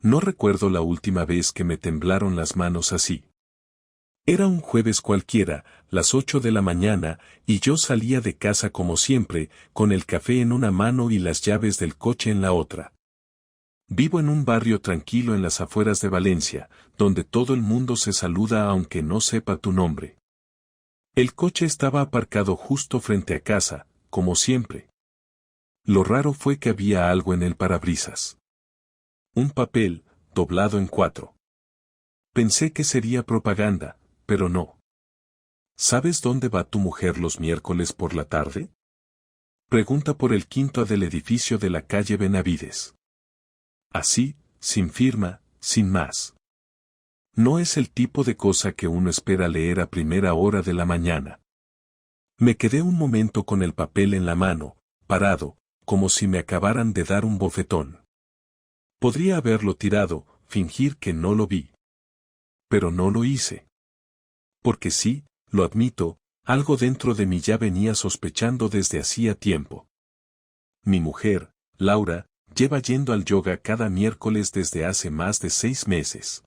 No recuerdo la última vez que me temblaron las manos así. Era un jueves cualquiera, las 8 de la mañana, y yo salía de casa como siempre, con el café en una mano y las llaves del coche en la otra. Vivo en un barrio tranquilo en las afueras de Valencia, donde todo el mundo se saluda aunque no sepa tu nombre. El coche estaba aparcado justo frente a casa, como siempre. Lo raro fue que había algo en el parabrisas. Un papel, doblado en 4. Pensé que sería propaganda, pero no. ¿Sabes dónde va tu mujer los miércoles por la tarde? Pregunta por el quinto A del edificio de la calle Benavides. Así, sin firma, sin más. No es el tipo de cosa que uno espera leer a primera hora de la mañana. Me quedé un momento con el papel en la mano, parado, como si me acabaran de dar un bofetón. Podría haberlo tirado, fingir que no lo vi. Pero no lo hice. Porque sí, lo admito, algo dentro de mí ya venía sospechando desde hacía tiempo. Mi mujer, Laura, lleva yendo al yoga cada miércoles desde hace más de 6 meses.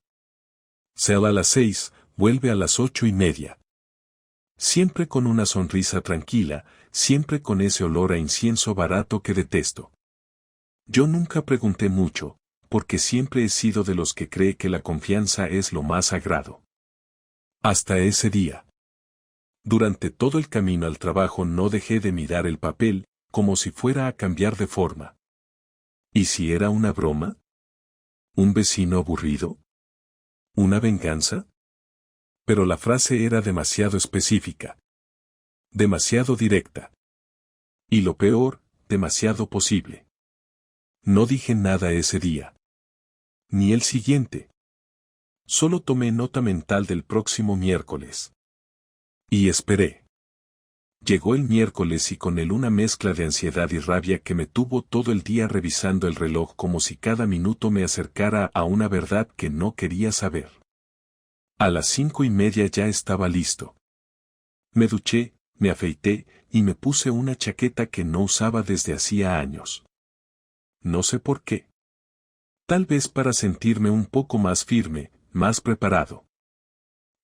Sale a las 6, vuelve a las 8:30. Siempre con una sonrisa tranquila, siempre con ese olor a incienso barato que detesto. Yo nunca pregunté mucho, porque siempre he sido de los que cree que la confianza es lo más sagrado. Hasta ese día. Durante todo el camino al trabajo no dejé de mirar el papel, como si fuera a cambiar de forma. ¿Y si era una broma? ¿Un vecino aburrido? ¿Una venganza? Pero la frase era demasiado específica. Demasiado directa. Y lo peor, demasiado posible. No dije nada ese día. Ni el siguiente. Solo tomé nota mental del próximo miércoles. Y esperé. Llegó el miércoles y con él una mezcla de ansiedad y rabia que me tuvo todo el día revisando el reloj como si cada minuto me acercara a una verdad que no quería saber. A las 5:30 ya estaba listo. Me duché, me afeité y me puse una chaqueta que no usaba desde hacía años. No sé por qué. Tal vez para sentirme un poco más firme, más preparado.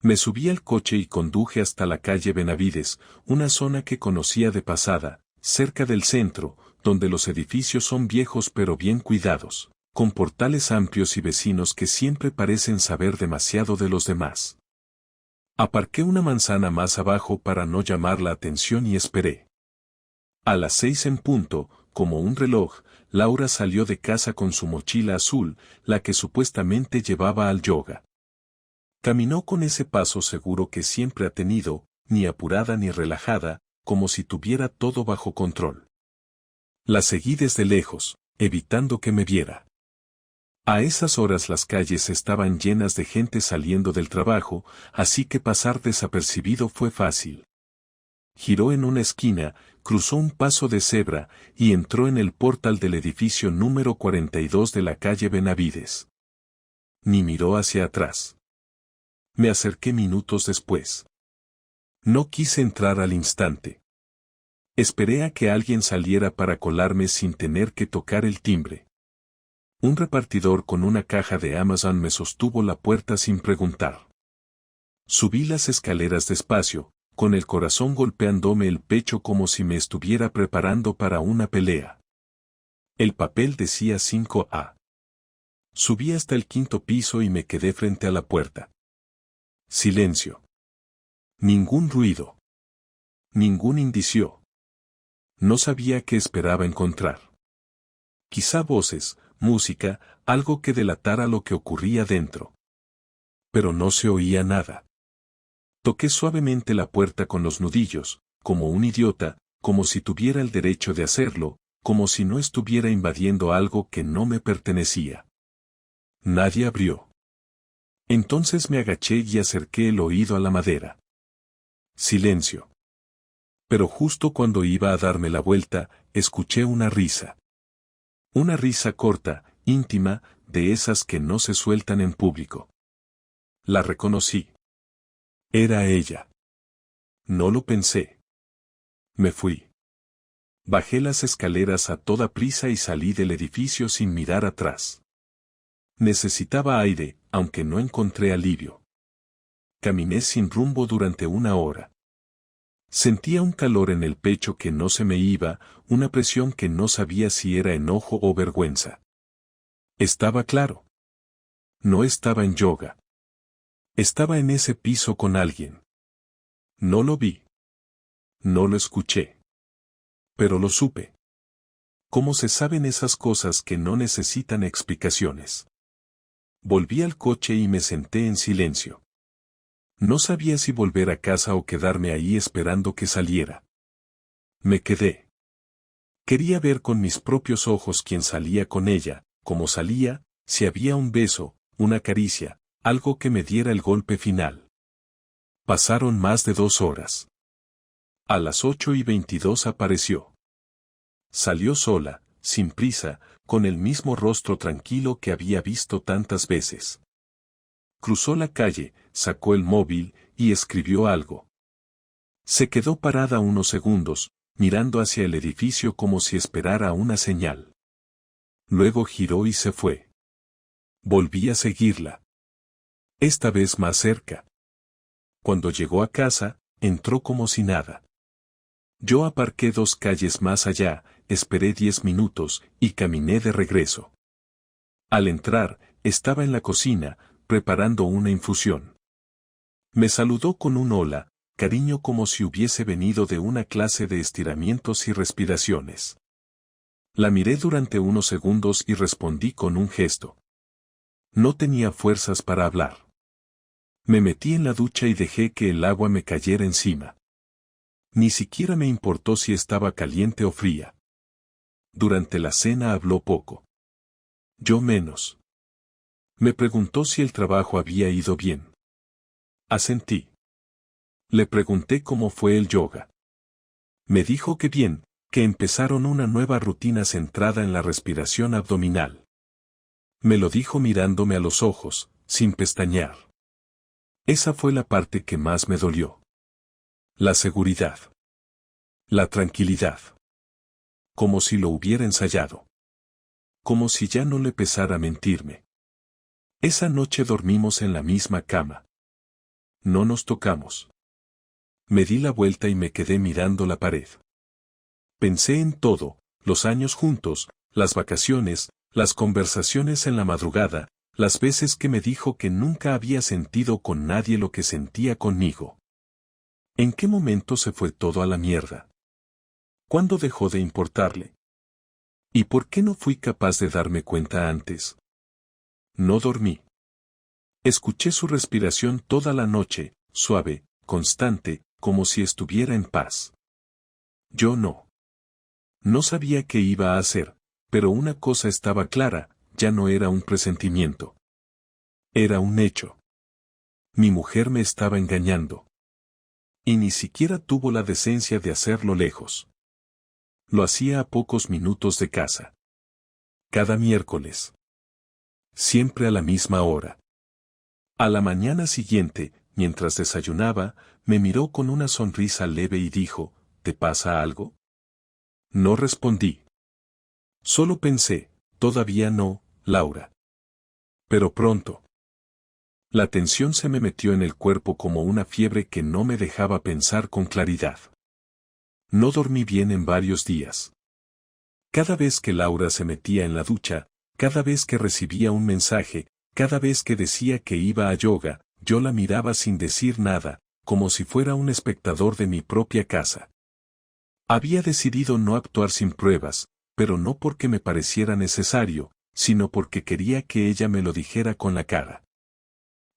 Me subí al coche y conduje hasta la calle Benavides, una zona que conocía de pasada, cerca del centro, donde los edificios son viejos pero bien cuidados, con portales amplios y vecinos que siempre parecen saber demasiado de los demás. Aparqué una manzana más abajo para no llamar la atención y esperé. A las 6 en punto, como un reloj, Laura salió de casa con su mochila azul, la que supuestamente llevaba al yoga. Caminó con ese paso seguro que siempre ha tenido, ni apurada ni relajada, como si tuviera todo bajo control. La seguí desde lejos, evitando que me viera. A esas horas las calles estaban llenas de gente saliendo del trabajo, así que pasar desapercibido fue fácil. Giró en una esquina, cruzó un paso de cebra y entró en el portal del edificio número 42 de la calle Benavides. Ni miró hacia atrás. Me acerqué minutos después. No quise entrar al instante. Esperé a que alguien saliera para colarme sin tener que tocar el timbre. Un repartidor con una caja de Amazon me sostuvo la puerta sin preguntar. Subí las escaleras despacio, con el corazón golpeándome el pecho como si me estuviera preparando para una pelea. El papel decía 5A. Subí hasta el 5.º piso y me quedé frente a la puerta. Silencio. Ningún ruido. Ningún indicio. No sabía qué esperaba encontrar. Quizá voces, música, algo que delatara lo que ocurría dentro. Pero no se oía nada. Toqué suavemente la puerta con los nudillos, como un idiota, como si tuviera el derecho de hacerlo, como si no estuviera invadiendo algo que no me pertenecía. Nadie abrió. Entonces me agaché y acerqué el oído a la madera. Silencio. Pero justo cuando iba a darme la vuelta, escuché una risa. Una risa corta, íntima, de esas que no se sueltan en público. La reconocí. Era ella. No lo pensé. Me fui. Bajé las escaleras a toda prisa y salí del edificio sin mirar atrás. Necesitaba aire, aunque no encontré alivio. Caminé sin rumbo durante 1 hora. Sentía un calor en el pecho que no se me iba, una presión que no sabía si era enojo o vergüenza. Estaba claro. No estaba en yoga. Estaba en ese piso con alguien. No lo vi. No lo escuché. Pero lo supe. ¿Cómo se saben esas cosas que no necesitan explicaciones? Volví al coche y me senté en silencio. No sabía si volver a casa o quedarme ahí esperando que saliera. Me quedé. Quería ver con mis propios ojos quién salía con ella, cómo salía, si había un beso, una caricia, algo que me diera el golpe final. Pasaron más de 2 horas. A las 8:22 apareció. Salió sola, sin prisa, con el mismo rostro tranquilo que había visto tantas veces. Cruzó la calle, sacó el móvil y escribió algo. Se quedó parada unos segundos, mirando hacia el edificio como si esperara una señal. Luego giró y se fue. Volví a seguirla. Esta vez más cerca. Cuando llegó a casa, entró como si nada. Yo aparqué 2 calles más allá, esperé 10 minutos y caminé de regreso. Al entrar, estaba en la cocina, preparando una infusión. Me saludó con un hola, cariño, como si hubiese venido de una clase de estiramientos y respiraciones. La miré durante unos segundos y respondí con un gesto. No tenía fuerzas para hablar. Me metí en la ducha y dejé que el agua me cayera encima. Ni siquiera me importó si estaba caliente o fría. Durante la cena habló poco. Yo menos. Me preguntó si el trabajo había ido bien. Asentí. Le pregunté cómo fue el yoga. Me dijo que bien, que empezaron una nueva rutina centrada en la respiración abdominal. Me lo dijo mirándome a los ojos, sin pestañear. Esa fue la parte que más me dolió. La seguridad. La tranquilidad. Como si lo hubiera ensayado. Como si ya no le pesara mentirme. Esa noche dormimos en la misma cama. No nos tocamos. Me di la vuelta y me quedé mirando la pared. Pensé en todo, los años juntos, las vacaciones, las conversaciones en la madrugada, las veces que me dijo que nunca había sentido con nadie lo que sentía conmigo. ¿En qué momento se fue todo a la mierda? ¿Cuándo dejó de importarle? ¿Y por qué no fui capaz de darme cuenta antes? No dormí. Escuché su respiración toda la noche, suave, constante, como si estuviera en paz. Yo no. No sabía qué iba a hacer, pero una cosa estaba clara, ya no era un presentimiento. Era un hecho. Mi mujer me estaba engañando. Y ni siquiera tuvo la decencia de hacerlo lejos. Lo hacía a pocos minutos de casa. Cada miércoles. Siempre a la misma hora. A la mañana siguiente, mientras desayunaba, me miró con una sonrisa leve y dijo, ¿te pasa algo? No respondí. Solo pensé, todavía no, Laura. Pero pronto. La tensión se me metió en el cuerpo como una fiebre que no me dejaba pensar con claridad. No dormí bien en varios días. Cada vez que Laura se metía en la ducha, cada vez que recibía un mensaje, cada vez que decía que iba a yoga, yo la miraba sin decir nada, como si fuera un espectador de mi propia casa. Había decidido no actuar sin pruebas, pero no porque me pareciera necesario, sino porque quería que ella me lo dijera con la cara.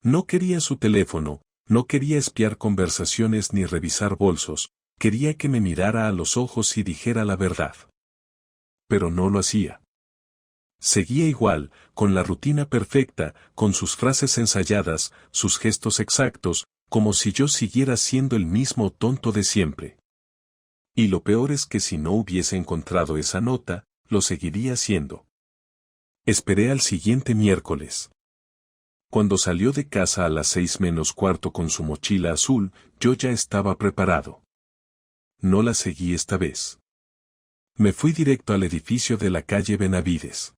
No quería su teléfono, no quería espiar conversaciones ni revisar bolsos, quería que me mirara a los ojos y dijera la verdad. Pero no lo hacía. Seguía igual, con la rutina perfecta, con sus frases ensayadas, sus gestos exactos, como si yo siguiera siendo el mismo tonto de siempre. Y lo peor es que si no hubiese encontrado esa nota, lo seguiría siendo. Esperé al siguiente miércoles. Cuando salió de casa a las 6:45 con su mochila azul, yo ya estaba preparado. No la seguí esta vez. Me fui directo al edificio de la calle Benavides.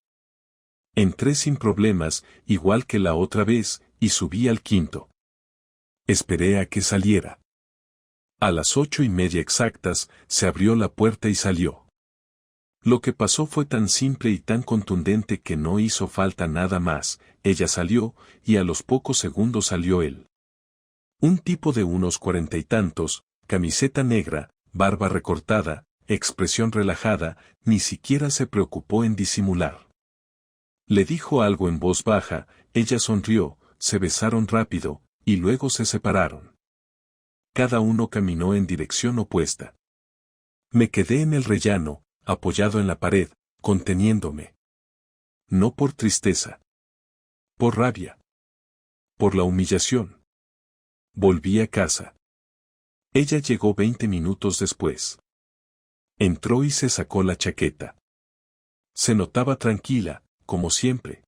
Entré sin problemas, igual que la otra vez, y subí al quinto. Esperé a que saliera. A las 8:30 exactas, se abrió la puerta y salió. Lo que pasó fue tan simple y tan contundente que no hizo falta nada más. Ella salió, y a los pocos segundos salió él. Un tipo de unos 40 y tantos, camiseta negra, barba recortada, expresión relajada, ni siquiera se preocupó en disimular. Le dijo algo en voz baja, ella sonrió, se besaron rápido, y luego se separaron. Cada uno caminó en dirección opuesta. Me quedé en el rellano, apoyado en la pared, conteniéndome. No por tristeza. Por rabia. Por la humillación. Volví a casa. Ella llegó 20 minutos después. Entró y se sacó la chaqueta. Se notaba tranquila, como siempre.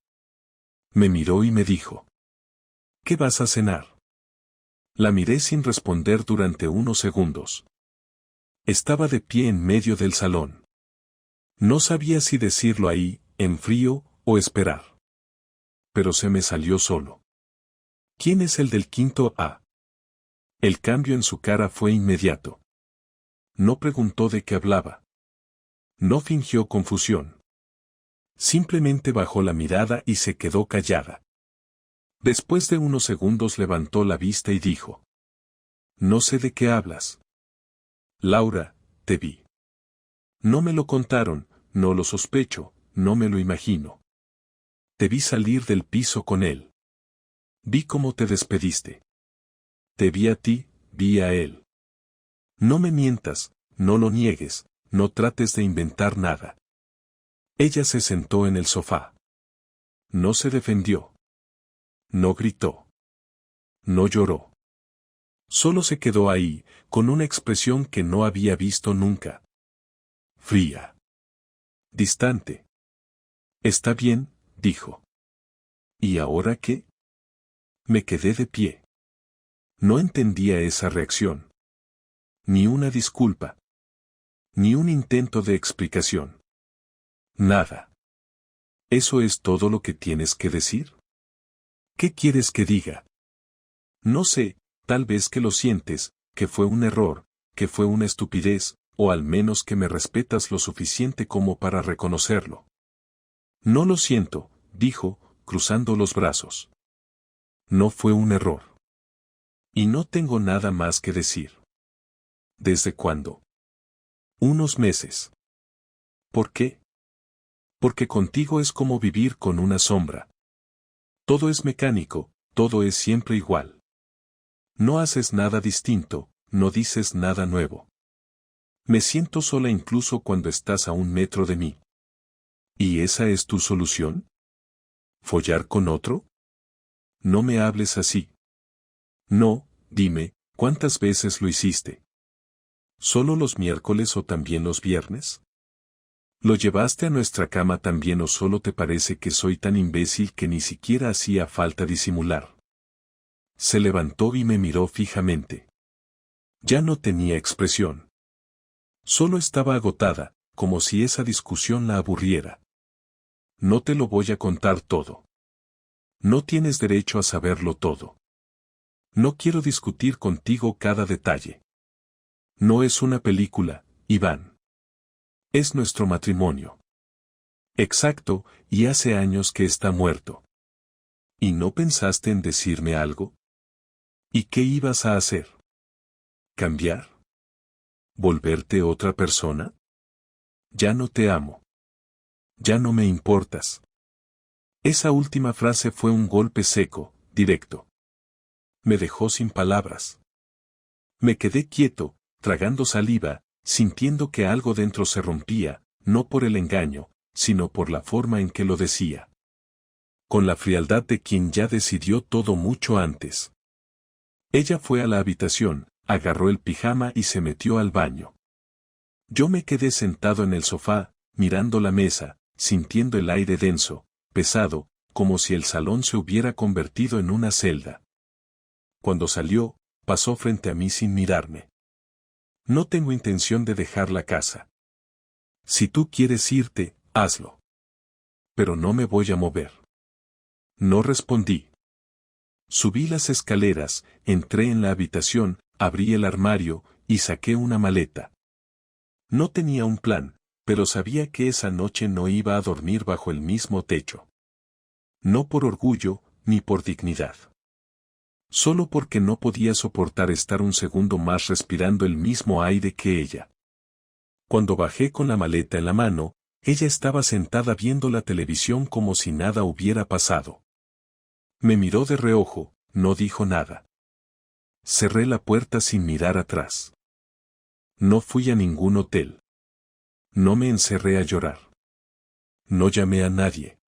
Me miró y me dijo: ¿Qué vas a cenar? La miré sin responder durante unos segundos. Estaba de pie en medio del salón. No sabía si decirlo ahí, en frío, o esperar. Pero se me salió solo. ¿Quién es el del quinto A? El cambio en su cara fue inmediato. No preguntó de qué hablaba. No fingió confusión. Simplemente bajó la mirada y se quedó callada. Después de unos segundos levantó la vista y dijo: No sé de qué hablas. Laura, te vi. No me lo contaron, no lo sospecho, no me lo imagino. Te vi salir del piso con él. Vi cómo te despediste. Te vi a ti, vi a él. No me mientas, no lo niegues, no trates de inventar nada. Ella se sentó en el sofá. No se defendió. No gritó. No lloró. Solo se quedó ahí, con una expresión que no había visto nunca. Fría. Distante. Está bien, dijo. ¿Y ahora qué? Me quedé de pie. No entendía esa reacción. Ni una disculpa. Ni un intento de explicación. Nada. ¿Eso es todo lo que tienes que decir? ¿Qué quieres que diga? No sé, tal vez que lo sientes, que fue un error, que fue una estupidez, o al menos que me respetas lo suficiente como para reconocerlo. No lo siento, dijo, cruzando los brazos. No fue un error. Y no tengo nada más que decir. ¿Desde cuándo? Unos meses. ¿Por qué? Porque contigo es como vivir con una sombra. Todo es mecánico, todo es siempre igual. No haces nada distinto, no dices nada nuevo. Me siento sola incluso cuando estás a 1 metro de mí. ¿Y esa es tu solución? ¿Follar con otro? No me hables así. No, dime, ¿cuántas veces lo hiciste? ¿Solo los miércoles o también los viernes? ¿Lo llevaste a nuestra cama también o solo te parece que soy tan imbécil que ni siquiera hacía falta disimular? Se levantó y me miró fijamente. Ya no tenía expresión. Solo estaba agotada, como si esa discusión la aburriera. No te lo voy a contar todo. No tienes derecho a saberlo todo. No quiero discutir contigo cada detalle. No es una película, Iván. Es nuestro matrimonio. Exacto, y hace años que está muerto. ¿Y no pensaste en decirme algo? ¿Y qué ibas a hacer? ¿Cambiar? ¿Volverte otra persona? Ya no te amo. Ya no me importas. Esa última frase fue un golpe seco, directo. Me dejó sin palabras. Me quedé quieto, tragando saliva, sintiendo que algo dentro se rompía, no por el engaño, sino por la forma en que lo decía. Con la frialdad de quien ya decidió todo mucho antes. Ella fue a la habitación, agarró el pijama y se metió al baño. Yo me quedé sentado en el sofá, mirando la mesa, sintiendo el aire denso, pesado, como si el salón se hubiera convertido en una celda. Cuando salió, pasó frente a mí sin mirarme. No tengo intención de dejar la casa. Si tú quieres irte, hazlo. pero no me voy a mover. No respondí. Subí las escaleras, entré en la habitación, abrí el armario, y saqué una maleta. No tenía un plan, pero sabía que esa noche no iba a dormir bajo el mismo techo. No por orgullo, ni por dignidad. Solo porque no podía soportar estar un segundo más respirando el mismo aire que ella. Cuando bajé con la maleta en la mano, ella estaba sentada viendo la televisión como si nada hubiera pasado. Me miró de reojo, no dijo nada. Cerré la puerta sin mirar atrás. No fui a ningún hotel. No me encerré a llorar. No llamé a nadie.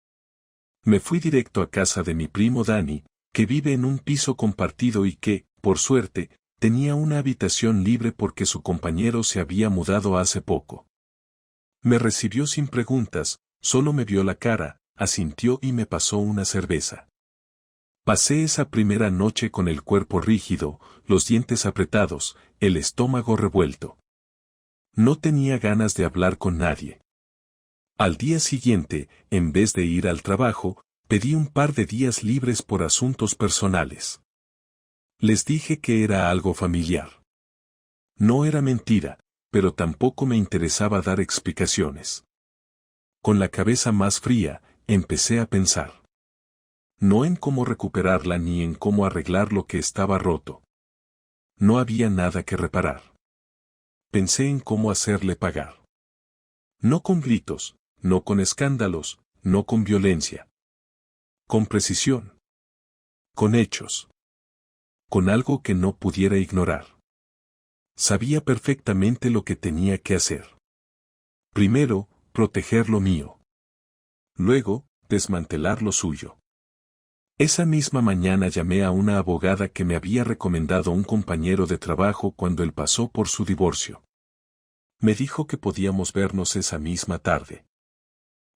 Me fui directo a casa de mi primo Dani, que vive en un piso compartido y que, por suerte, tenía una habitación libre porque su compañero se había mudado hace poco. Me recibió sin preguntas, solo me vio la cara, asintió y me pasó una cerveza. Pasé esa primera noche con el cuerpo rígido, los dientes apretados, el estómago revuelto. No tenía ganas de hablar con nadie. Al día siguiente, en vez de ir al trabajo, pedí un par de días libres por asuntos personales. Les dije que era algo familiar. No era mentira, pero tampoco me interesaba dar explicaciones. Con la cabeza más fría, empecé a pensar. No en cómo recuperarla ni en cómo arreglar lo que estaba roto. No había nada que reparar. Pensé en cómo hacerle pagar. No con gritos, no con escándalos, no con violencia. Con precisión. Con hechos. Con algo que no pudiera ignorar. Sabía perfectamente lo que tenía que hacer. Primero, proteger lo mío. Luego, desmantelar lo suyo. Esa misma mañana llamé a una abogada que me había recomendado un compañero de trabajo cuando él pasó por su divorcio. Me dijo que podíamos vernos esa misma tarde.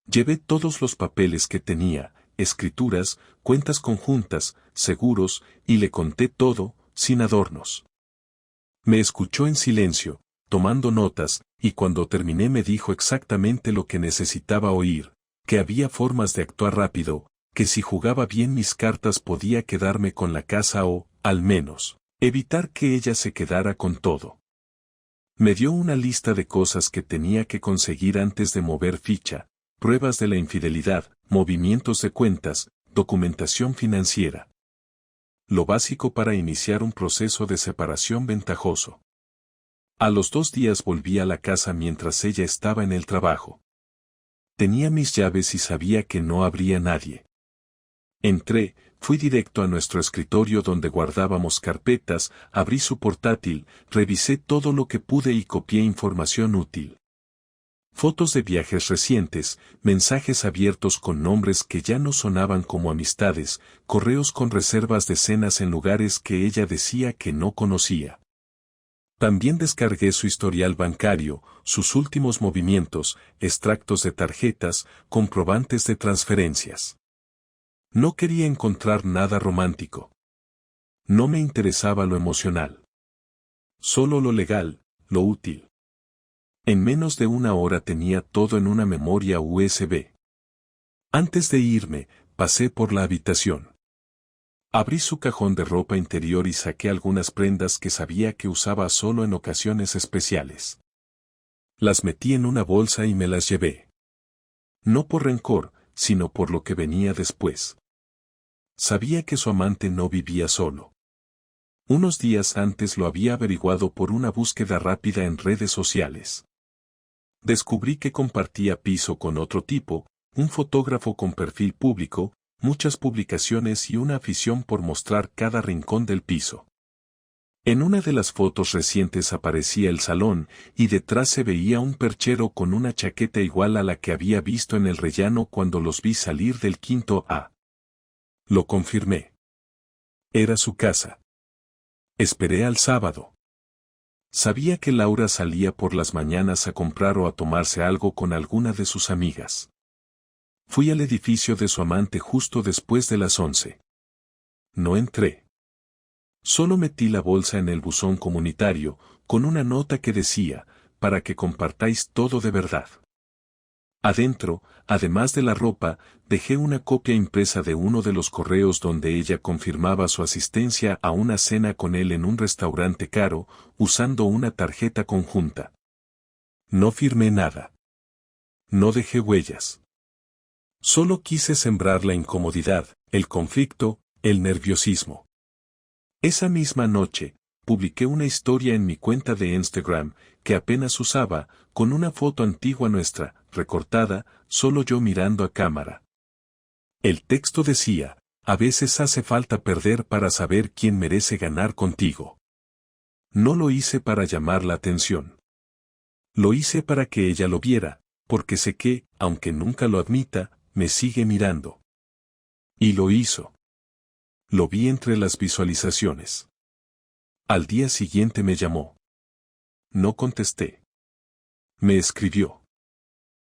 Llevé todos los papeles que tenía, escrituras, cuentas conjuntas, seguros, y le conté todo, sin adornos. Me escuchó en silencio, tomando notas, y cuando terminé me dijo exactamente lo que necesitaba oír, que había formas de actuar rápido, que si jugaba bien mis cartas podía quedarme con la casa o, al menos, evitar que ella se quedara con todo. Me dio una lista de cosas que tenía que conseguir antes de mover ficha, pruebas de la infidelidad, movimientos de cuentas, documentación financiera. Lo básico para iniciar un proceso de separación ventajoso. A los 2 días volví a la casa mientras ella estaba en el trabajo. Tenía mis llaves y sabía que no habría nadie. Entré, fui directo a nuestro escritorio donde guardábamos carpetas, abrí su portátil, revisé todo lo que pude y copié información útil. Fotos de viajes recientes, mensajes abiertos con nombres que ya no sonaban como amistades, correos con reservas de cenas en lugares que ella decía que no conocía. También descargué su historial bancario, sus últimos movimientos, extractos de tarjetas, comprobantes de transferencias. No quería encontrar nada romántico. No me interesaba lo emocional. Solo lo legal, lo útil. En menos de 1 hora tenía todo en una memoria USB. Antes de irme, pasé por la habitación. Abrí su cajón de ropa interior y saqué algunas prendas que sabía que usaba solo en ocasiones especiales. Las metí en una bolsa y me las llevé. No por rencor, sino por lo que venía después. Sabía que su amante no vivía solo. Unos días antes lo había averiguado por una búsqueda rápida en redes sociales. Descubrí que compartía piso con otro tipo, un fotógrafo con perfil público, muchas publicaciones y una afición por mostrar cada rincón del piso. En una de las fotos recientes aparecía el salón, y detrás se veía un perchero con una chaqueta igual a la que había visto en el rellano cuando los vi salir del quinto A. Lo confirmé. Era su casa. Esperé al sábado. Sabía que Laura salía por las mañanas a comprar o a tomarse algo con alguna de sus amigas. Fui al edificio de su amante justo después de las 11. No entré. Solo metí la bolsa en el buzón comunitario, con una nota que decía, para que compartáis todo de verdad. Adentro, además de la ropa, dejé una copia impresa de uno de los correos donde ella confirmaba su asistencia a una cena con él en un restaurante caro, usando una tarjeta conjunta. No firmé nada. No dejé huellas. Solo quise sembrar la incomodidad, el conflicto, el nerviosismo. Esa misma noche, publiqué una historia en mi cuenta de Instagram, que apenas usaba, con una foto antigua nuestra, recortada, solo yo mirando a cámara. El texto decía: a veces hace falta perder para saber quién merece ganar contigo. No lo hice para llamar la atención. Lo hice para que ella lo viera, porque sé que, aunque nunca lo admita, me sigue mirando. Y lo hizo. Lo vi entre las visualizaciones. Al día siguiente me llamó. No contesté. Me escribió: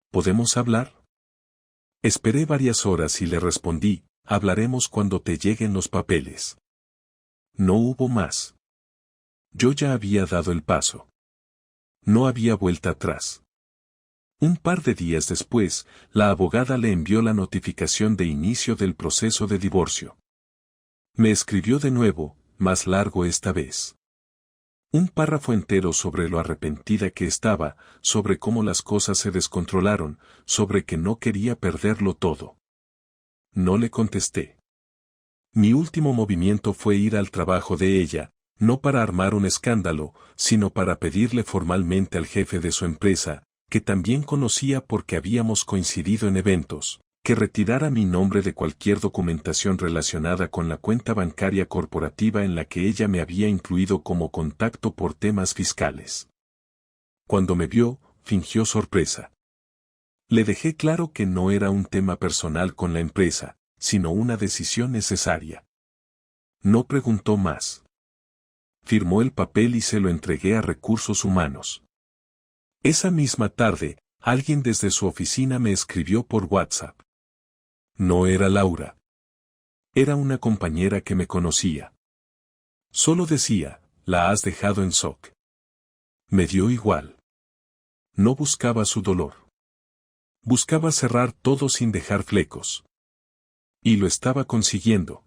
¿podemos hablar? Esperé varias horas y le respondí: hablaremos cuando te lleguen los papeles. No hubo más. Yo ya había dado el paso. No había vuelta atrás. Un par de días después, la abogada le envió la notificación de inicio del proceso de divorcio. Me escribió de nuevo, más largo esta vez. Un párrafo entero sobre lo arrepentida que estaba, sobre cómo las cosas se descontrolaron, sobre que no quería perderlo todo. No le contesté. Mi último movimiento fue ir al trabajo de ella, no para armar un escándalo, sino para pedirle formalmente al jefe de su empresa, que también conocía porque habíamos coincidido en eventos, que retirara mi nombre de cualquier documentación relacionada con la cuenta bancaria corporativa en la que ella me había incluido como contacto por temas fiscales. Cuando me vio, fingió sorpresa. Le dejé claro que no era un tema personal con la empresa, sino una decisión necesaria. No preguntó más. Firmó el papel y se lo entregué a Recursos Humanos. Esa misma tarde, alguien desde su oficina me escribió por WhatsApp. No era Laura. Era una compañera que me conocía. Solo decía: la has dejado en shock. Me dio igual. No buscaba su dolor. Buscaba cerrar todo sin dejar flecos. Y lo estaba consiguiendo.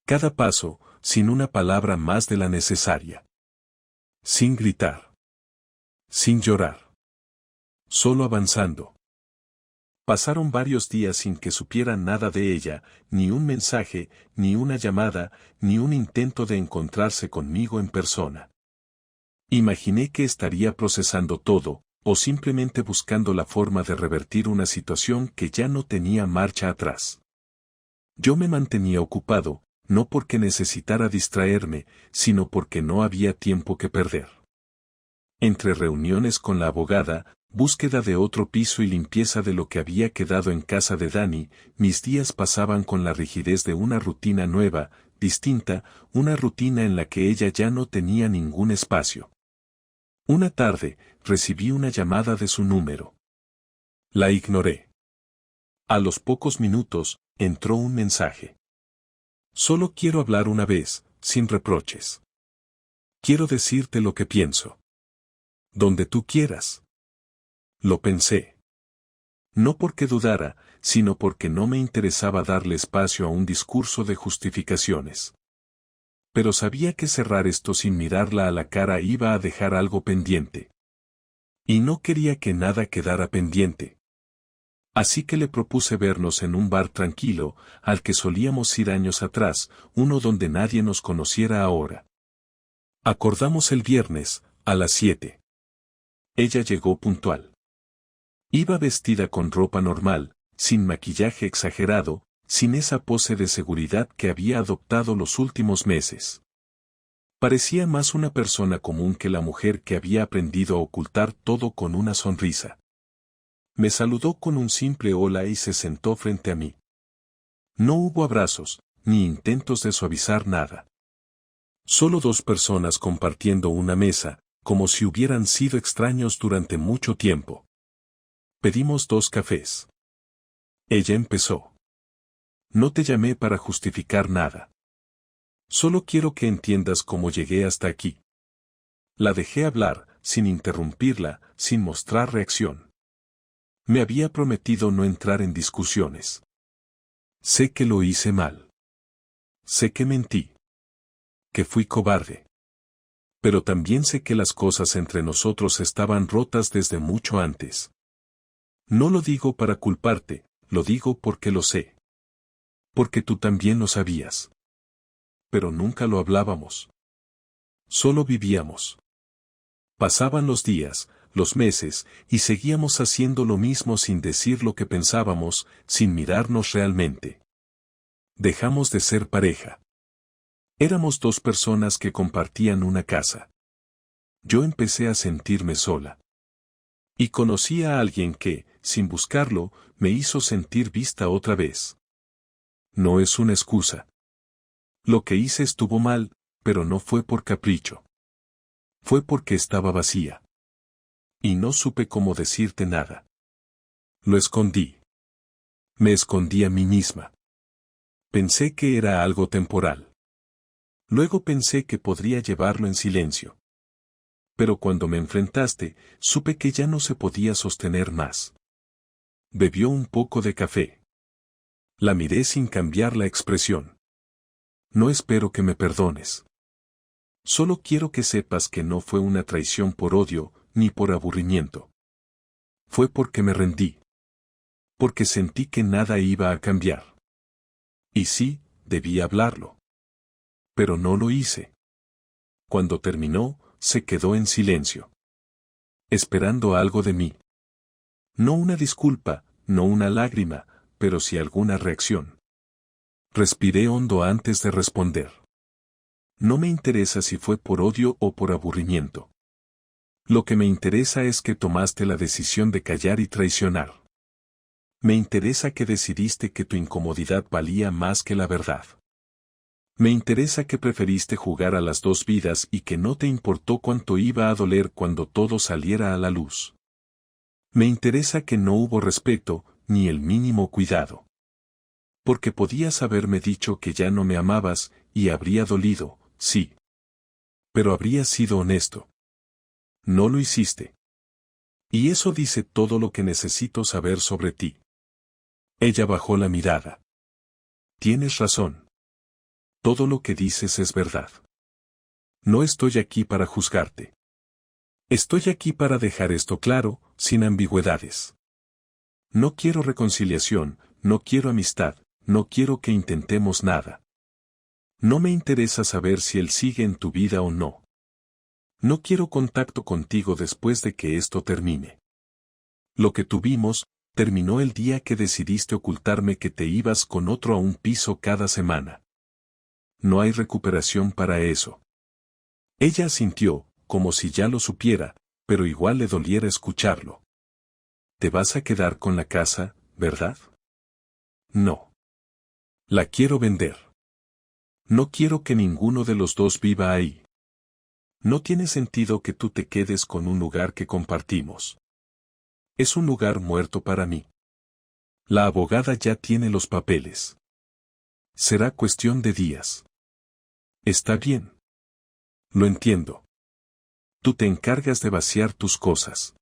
Cada paso, sin una palabra más de la necesaria. Sin gritar. Sin llorar. Solo avanzando. Pasaron varios días sin que supiera nada de ella, ni un mensaje, ni una llamada, ni un intento de encontrarse conmigo en persona. Imaginé que estaría procesando todo, o simplemente buscando la forma de revertir una situación que ya no tenía marcha atrás. Yo me mantenía ocupado, no porque necesitara distraerme, sino porque no había tiempo que perder. Entre reuniones con la abogada, búsqueda de otro piso y limpieza de lo que había quedado en casa de Dani, mis días pasaban con la rigidez de una rutina nueva, distinta, una rutina en la que ella ya no tenía ningún espacio. Una tarde, recibí una llamada de su número. La ignoré. A los pocos minutos, entró un mensaje. Solo quiero hablar una vez, sin reproches. Quiero decirte lo que pienso. Donde tú quieras. Lo pensé. No porque dudara, sino porque no me interesaba darle espacio a un discurso de justificaciones. Pero sabía que cerrar esto sin mirarla a la cara iba a dejar algo pendiente. Y no quería que nada quedara pendiente. Así que le propuse vernos en un bar tranquilo, al que solíamos ir años atrás, uno donde nadie nos conociera ahora. Acordamos el viernes, a las 7. Ella llegó puntual. Iba vestida con ropa normal, sin maquillaje exagerado, sin esa pose de seguridad que había adoptado los últimos meses. Parecía más una persona común que la mujer que había aprendido a ocultar todo con una sonrisa. Me saludó con un simple hola y se sentó frente a mí. No hubo abrazos, ni intentos de suavizar nada. Solo dos personas compartiendo una mesa, como si hubieran sido extraños durante mucho tiempo. Pedimos 2 cafés. Ella empezó. No te llamé para justificar nada. Solo quiero que entiendas cómo llegué hasta aquí. La dejé hablar, sin interrumpirla, sin mostrar reacción. Me había prometido no entrar en discusiones. Sé que lo hice mal. Sé que mentí. Que fui cobarde. Pero también sé que las cosas entre nosotros estaban rotas desde mucho antes. No lo digo para culparte, lo digo porque lo sé. Porque tú también lo sabías. Pero nunca lo hablábamos. Solo vivíamos. Pasaban los días, los meses, y seguíamos haciendo lo mismo sin decir lo que pensábamos, sin mirarnos realmente. Dejamos de ser pareja. Éramos dos personas que compartían una casa. Yo empecé a sentirme sola. Y conocí a alguien que, sin buscarlo, me hizo sentir vista otra vez. No es una excusa. Lo que hice estuvo mal, pero no fue por capricho. Fue porque estaba vacía. Y no supe cómo decirte nada. Lo escondí. Me escondí a mí misma. Pensé que era algo temporal. Luego pensé que podría llevarlo en silencio. Pero cuando me enfrentaste, supe que ya no se podía sostener más. Bebió un poco de café. La miré sin cambiar la expresión. No espero que me perdones. Solo quiero que sepas que no fue una traición por odio, ni por aburrimiento. Fue porque me rendí. Porque sentí que nada iba a cambiar. Y sí, debí hablarlo. Pero no lo hice. Cuando terminó, se quedó en silencio. Esperando algo de mí. No una disculpa, no una lágrima, pero sí alguna reacción. Respiré hondo antes de responder. No me interesa si fue por odio o por aburrimiento. Lo que me interesa es que tomaste la decisión de callar y traicionar. Me interesa que decidiste que tu incomodidad valía más que la verdad. Me interesa que preferiste jugar a las dos vidas y que no te importó cuánto iba a doler cuando todo saliera a la luz. Me interesa que no hubo respeto, ni el mínimo cuidado. Porque podías haberme dicho que ya no me amabas, y habría dolido, sí. Pero habrías sido honesto. No lo hiciste. Y eso dice todo lo que necesito saber sobre ti. Ella bajó la mirada. Tienes razón. Todo lo que dices es verdad. No estoy aquí para juzgarte. Estoy aquí para dejar esto claro, sin ambigüedades. No quiero reconciliación, no quiero amistad, no quiero que intentemos nada. No me interesa saber si él sigue en tu vida o no. No quiero contacto contigo después de que esto termine. Lo que tuvimos, terminó el día que decidiste ocultarme que te ibas con otro a un piso cada semana. No hay recuperación para eso. Ella asintió, como si ya lo supiera, pero igual le doliera escucharlo. Te vas a quedar con la casa, ¿verdad? No. La quiero vender. No quiero que ninguno de los dos viva ahí. No tiene sentido que tú te quedes con un lugar que compartimos. Es un lugar muerto para mí. La abogada ya tiene los papeles. Será cuestión de días. Está bien. Lo entiendo. Tú te encargas de vaciar tus cosas.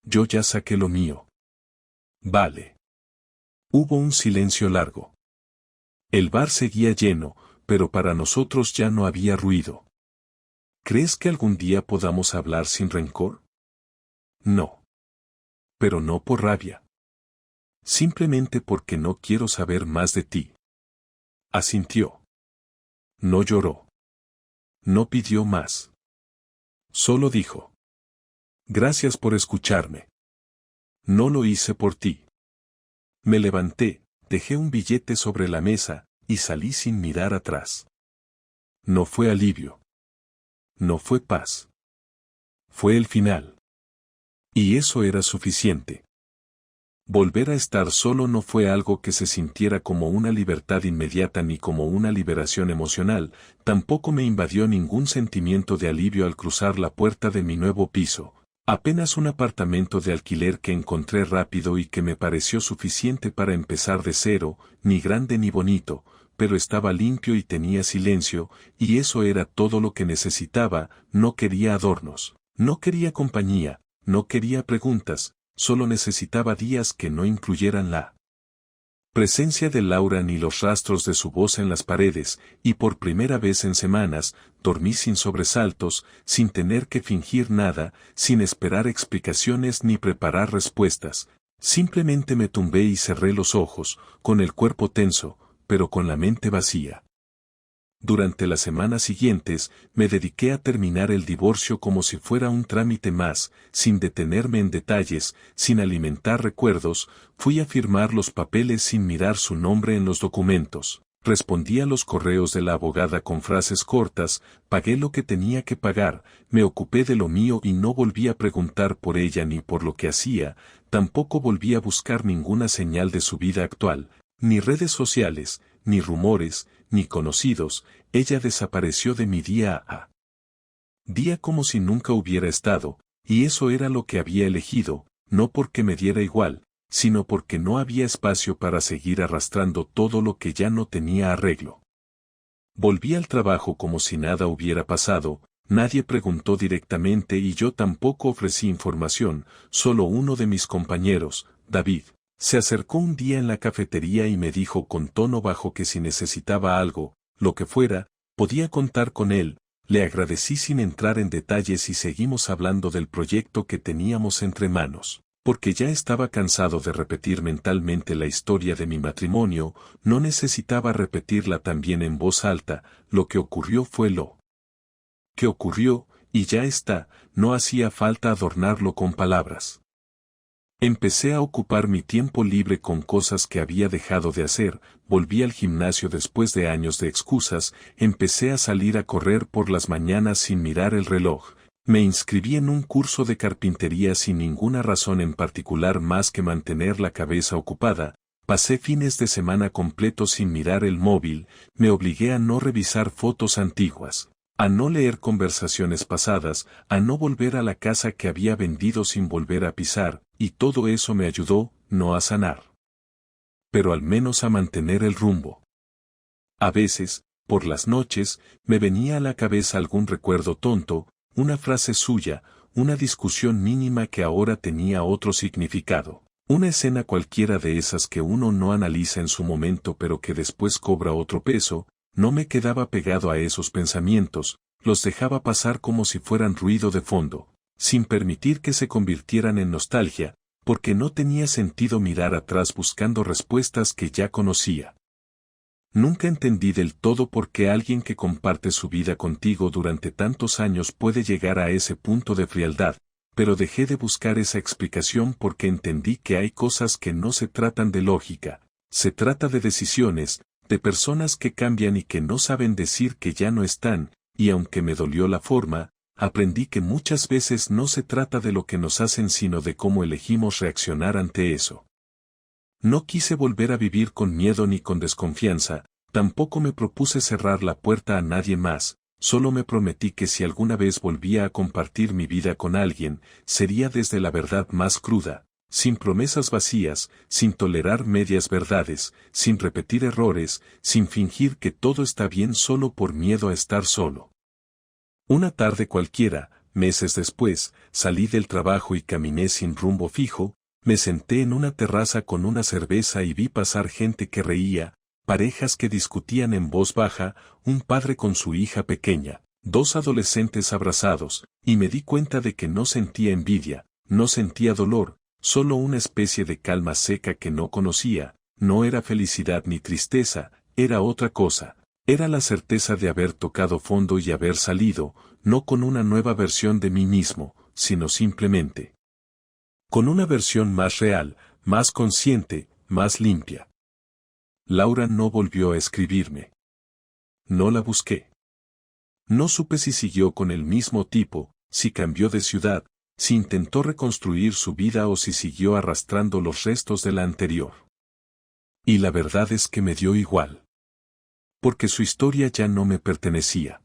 Yo ya saqué lo mío. Vale. Hubo un silencio largo. El bar seguía lleno, pero para nosotros ya no había ruido. ¿Crees que algún día podamos hablar sin rencor? No. Pero no por rabia. Simplemente porque no quiero saber más de ti. Asintió. No lloró. No pidió más. Solo dijo. Gracias por escucharme. No lo hice por ti. Me levanté, dejé un billete sobre la mesa, y salí sin mirar atrás. No fue alivio. No fue paz. Fue el final. Y eso era suficiente. Volver a estar solo no fue algo que se sintiera como una libertad inmediata ni como una liberación emocional, tampoco me invadió ningún sentimiento de alivio al cruzar la puerta de mi nuevo piso, apenas un apartamento de alquiler que encontré rápido y que me pareció suficiente para empezar de cero, ni grande ni bonito, pero estaba limpio y tenía silencio, y eso era todo lo que necesitaba. No quería adornos, no quería compañía, no quería preguntas, solo necesitaba días que no incluyeran la presencia de Laura ni los rastros de su voz en las paredes, y por primera vez en semanas, dormí sin sobresaltos, sin tener que fingir nada, sin esperar explicaciones ni preparar respuestas. Simplemente me tumbé y cerré los ojos, con el cuerpo tenso, pero con la mente vacía. Durante las semanas siguientes, me dediqué a terminar el divorcio como si fuera un trámite más, sin detenerme en detalles, sin alimentar recuerdos, fui a firmar los papeles sin mirar su nombre en los documentos. Respondí a los correos de la abogada con frases cortas, pagué lo que tenía que pagar, me ocupé de lo mío y no volví a preguntar por ella ni por lo que hacía, tampoco volví a buscar ninguna señal de su vida actual, ni redes sociales, ni rumores, ni conocidos, ella desapareció de mi día a día como si nunca hubiera estado, y eso era lo que había elegido, no porque me diera igual, sino porque no había espacio para seguir arrastrando todo lo que ya no tenía arreglo. Volví al trabajo como si nada hubiera pasado, nadie preguntó directamente y yo tampoco ofrecí información, solo uno de mis compañeros, David, se acercó un día en la cafetería y me dijo con tono bajo que si necesitaba algo, lo que fuera, podía contar con él. Le agradecí sin entrar en detalles y seguimos hablando del proyecto que teníamos entre manos. Porque ya estaba cansado de repetir mentalmente la historia de mi matrimonio, no necesitaba repetirla también en voz alta, lo que ocurrió fue lo que ocurrió, y ya está, no hacía falta adornarlo con palabras. Empecé a ocupar mi tiempo libre con cosas que había dejado de hacer, volví al gimnasio después de años de excusas, empecé a salir a correr por las mañanas sin mirar el reloj, me inscribí en un curso de carpintería sin ninguna razón en particular más que mantener la cabeza ocupada, pasé fines de semana completos sin mirar el móvil, me obligué a no revisar fotos antiguas, a no leer conversaciones pasadas, a no volver a la casa que había vendido sin volver a pisar, y todo eso me ayudó, no a sanar, pero al menos a mantener el rumbo. A veces, por las noches, me venía a la cabeza algún recuerdo tonto, una frase suya, una discusión mínima que ahora tenía otro significado, una escena cualquiera de esas que uno no analiza en su momento pero que después cobra otro peso. No me quedaba pegado a esos pensamientos, los dejaba pasar como si fueran ruido de fondo, sin permitir que se convirtieran en nostalgia, porque no tenía sentido mirar atrás buscando respuestas que ya conocía. Nunca entendí del todo por qué alguien que comparte su vida contigo durante tantos años puede llegar a ese punto de frialdad, pero dejé de buscar esa explicación porque entendí que hay cosas que no se tratan de lógica, se trata de decisiones, de personas que cambian y que no saben decir que ya no están, y aunque me dolió la forma, aprendí que muchas veces no se trata de lo que nos hacen sino de cómo elegimos reaccionar ante eso. No quise volver a vivir con miedo ni con desconfianza, tampoco me propuse cerrar la puerta a nadie más, solo me prometí que si alguna vez volvía a compartir mi vida con alguien, sería desde la verdad más cruda, sin promesas vacías, sin tolerar medias verdades, sin repetir errores, sin fingir que todo está bien solo por miedo a estar solo. Una tarde cualquiera, meses después, salí del trabajo y caminé sin rumbo fijo, me senté en una terraza con una cerveza y vi pasar gente que reía, parejas que discutían en voz baja, un padre con su hija pequeña, dos adolescentes abrazados, y me di cuenta de que no sentía envidia, no sentía dolor, solo una especie de calma seca que no conocía, no era felicidad ni tristeza, era otra cosa. Era la certeza de haber tocado fondo y haber salido, no con una nueva versión de mí mismo, sino simplemente con una versión más real, más consciente, más limpia. Laura no volvió a escribirme. No la busqué. No supe si siguió con el mismo tipo, si cambió de ciudad, si intentó reconstruir su vida o si siguió arrastrando los restos de la anterior. Y la verdad es que me dio igual. Porque su historia ya no me pertenecía.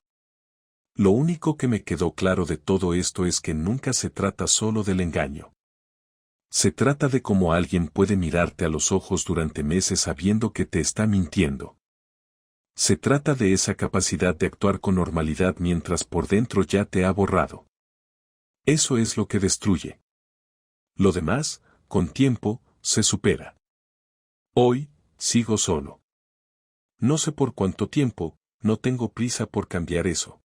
Lo único que me quedó claro de todo esto es que nunca se trata solo del engaño. Se trata de cómo alguien puede mirarte a los ojos durante meses sabiendo que te está mintiendo. Se trata de esa capacidad de actuar con normalidad mientras por dentro ya te ha borrado. Eso es lo que destruye. Lo demás, con tiempo, se supera. Hoy, sigo solo. No sé por cuánto tiempo, no tengo prisa por cambiar eso.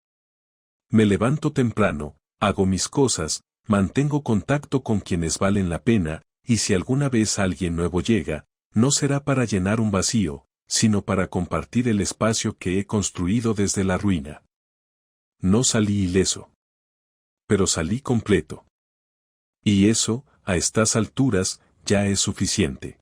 Me levanto temprano, hago mis cosas, mantengo contacto con quienes valen la pena, y si alguna vez alguien nuevo llega, no será para llenar un vacío, sino para compartir el espacio que he construido desde la ruina. No salí ileso. Pero salí completo. Y eso, a estas alturas, ya es suficiente.